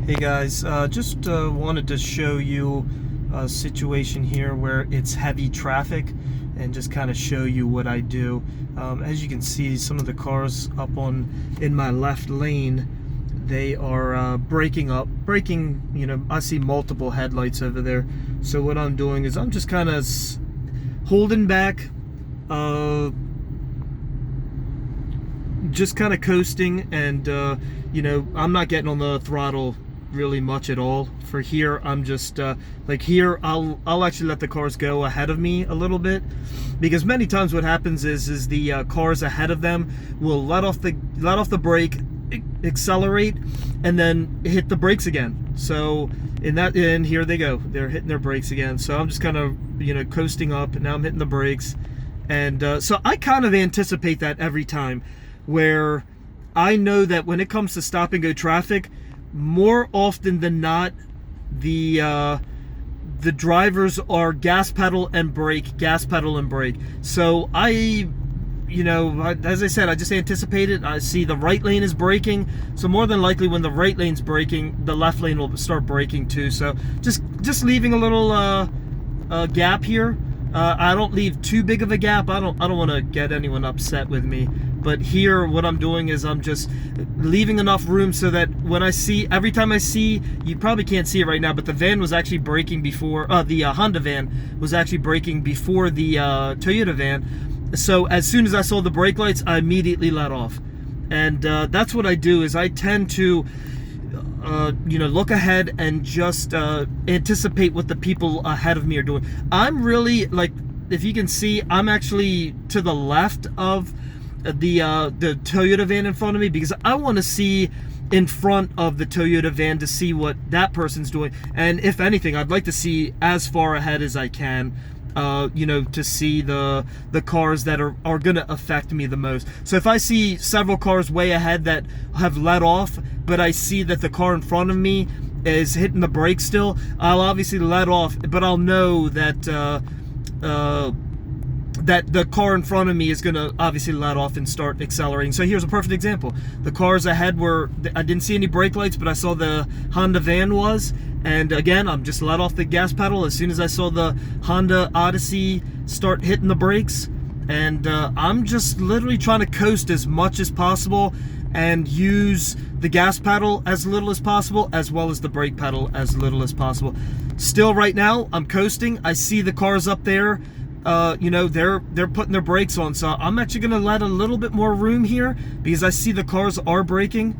Hey guys, just wanted to show you a situation here where it's heavy traffic and just kind of show you what I do. As you can see, some of the cars up in my left lane, they are braking, I see multiple headlights over there. So what I'm doing is I'm just kind of holding back, just kind of coasting, and I'm not getting on the throttle really much at all. For here, I'm just like here I'll actually let the cars go ahead of me a little bit, because many times what happens is the cars ahead of them will let off the brake, accelerate, and then hit the brakes again. So and here they go, they're hitting their brakes again. So I'm just kind of coasting up, and now I'm hitting the brakes. And so I kind of anticipate that every time, where I know that when it comes to stop and go traffic, more often than not, the drivers are gas pedal and brake, gas pedal and brake. So as I said, I just anticipate it. I see the right lane is braking, so more than likely when the right lane's braking, the left lane will start braking too. So just leaving a little gap here. I don't leave too big of a gap. I don't want to get anyone upset with me. But here, what I'm doing is I'm just leaving enough room so that when every time I see, you probably can't see it right now, but the van was actually braking before, the Honda van was actually braking before the Toyota van. So as soon as I saw the brake lights, I immediately let off. And that's what I do, is I tend to look ahead and just anticipate what the people ahead of me are doing. I'm really, like, if you can see, I'm actually to the left of the Toyota van in front of me, because I want to see in front of the Toyota van to see what that person's doing. And if anything, I'd like to see as far ahead as I can, to see the cars that are going to affect me the most. So if I see several cars way ahead that have let off, but I see that the car in front of me is hitting the brakes still, I'll obviously let off, but I'll know that that the car in front of me is going to obviously let off and start accelerating. So here's a perfect example. The cars ahead I didn't see any brake lights, but I saw the Honda van was, and again, I'm just let off the gas pedal as soon as I saw the Honda Odyssey start hitting the brakes. And I'm just literally trying to coast as much as possible and use the gas pedal as little as possible, as well as the brake pedal as little as possible. Still, right now, I'm coasting. I see the cars up there. They're putting their brakes on, so I'm actually going to let a little bit more room here, because I see the cars are braking.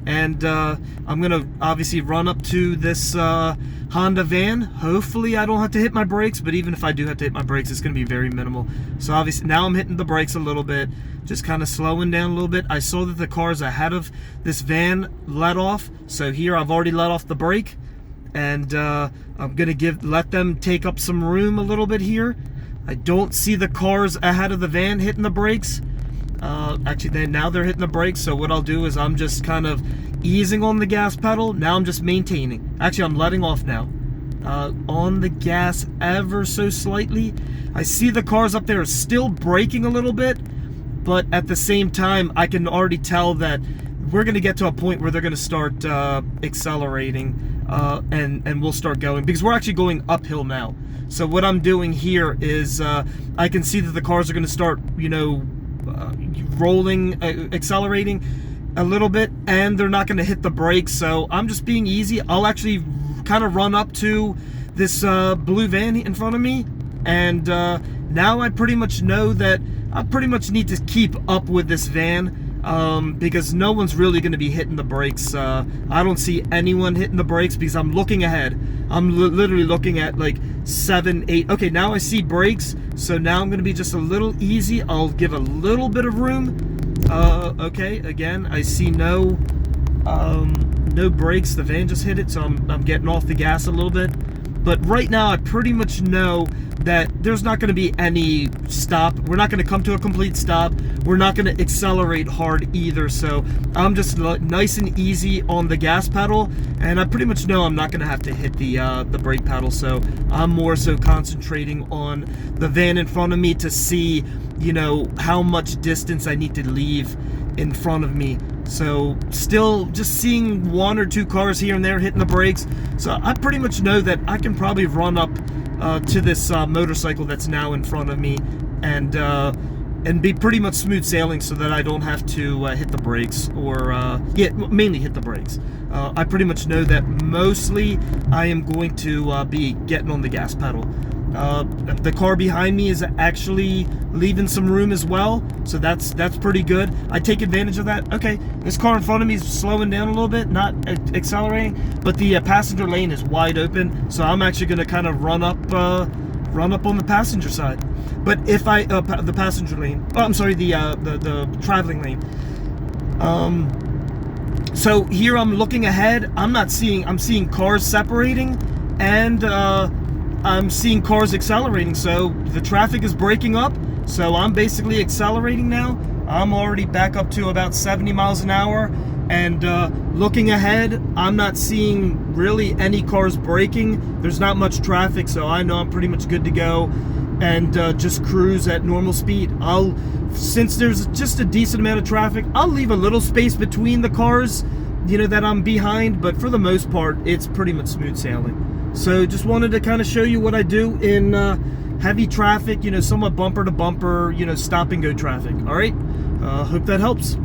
And I'm going to obviously run up to this Honda van. Hopefully I don't have to hit my brakes, but even if I do have to hit my brakes, it's going to be very minimal. So obviously now I'm hitting the brakes a little bit, just kind of slowing down a little bit. I saw that the cars ahead of this van let off, so here I've already let off the brake, and I'm going to let them take up some room a little bit here. I don't see the cars ahead of the van hitting the brakes. Actually, now they're hitting the brakes, so what I'll do is I'm just kind of easing on the gas pedal. Now I'm just maintaining. Actually, I'm letting off now. On the gas ever so slightly. I see the cars up there are still braking a little bit, but at the same time, I can already tell that we're going to get to a point where they're going to start accelerating, and we'll start going, because we're actually going uphill now. So what I'm doing here is I can see that the cars are going to start, rolling, accelerating a little bit, and they're not going to hit the brakes. So I'm just being easy. I'll actually kind of run up to this blue van in front of me, and now I pretty much know that I pretty much need to keep up with this van, because no one's really going to be hitting the brakes. I don't see anyone hitting the brakes, because I'm looking ahead. I'm literally looking at like 7, 8. Okay, now I see brakes, so now I'm going to be just a little easy. I'll give a little bit of room. Okay, again, I see no brakes. The van just hit it, so I'm getting off the gas a little bit. But right now, I pretty much know that there's not going to be any stop. We're not going to come to a complete stop. We're not going to accelerate hard either. So I'm just nice and easy on the gas pedal, and I pretty much know I'm not going to have to hit the brake pedal. So I'm more so concentrating on the van in front of me to see, how much distance I need to leave in front of me So still just seeing 1 or 2 cars here and there hitting the brakes. So I pretty much know that I can probably run up to this motorcycle that's now in front of me and be pretty much smooth sailing, so that I don't have to hit the brakes, or mainly hit the brakes. I pretty much know that mostly I am going to be getting on the gas pedal. The car behind me is actually leaving some room as well, so that's pretty good. I take advantage of that. Okay, this car in front of me is slowing down a little bit, not accelerating, but the passenger lane is wide open, so I'm actually going to kind of run up on the passenger side. But if I the passenger lane, oh, I'm sorry, the traveling lane. So here I'm looking ahead. I'm seeing cars separating, and I'm seeing cars accelerating. So the traffic is breaking up. So I'm basically accelerating now. I'm already back up to about 70 miles an hour. And looking ahead, I'm not seeing really any cars braking. There's not much traffic, so I know I'm pretty much good to go, and just cruise at normal speed. Since there's just a decent amount of traffic, I'll leave a little space between the cars, that I'm behind, but for the most part, it's pretty much smooth sailing. So just wanted to kind of show you what I do in heavy traffic, somewhat bumper to bumper, stop and go traffic. All right, hope that helps.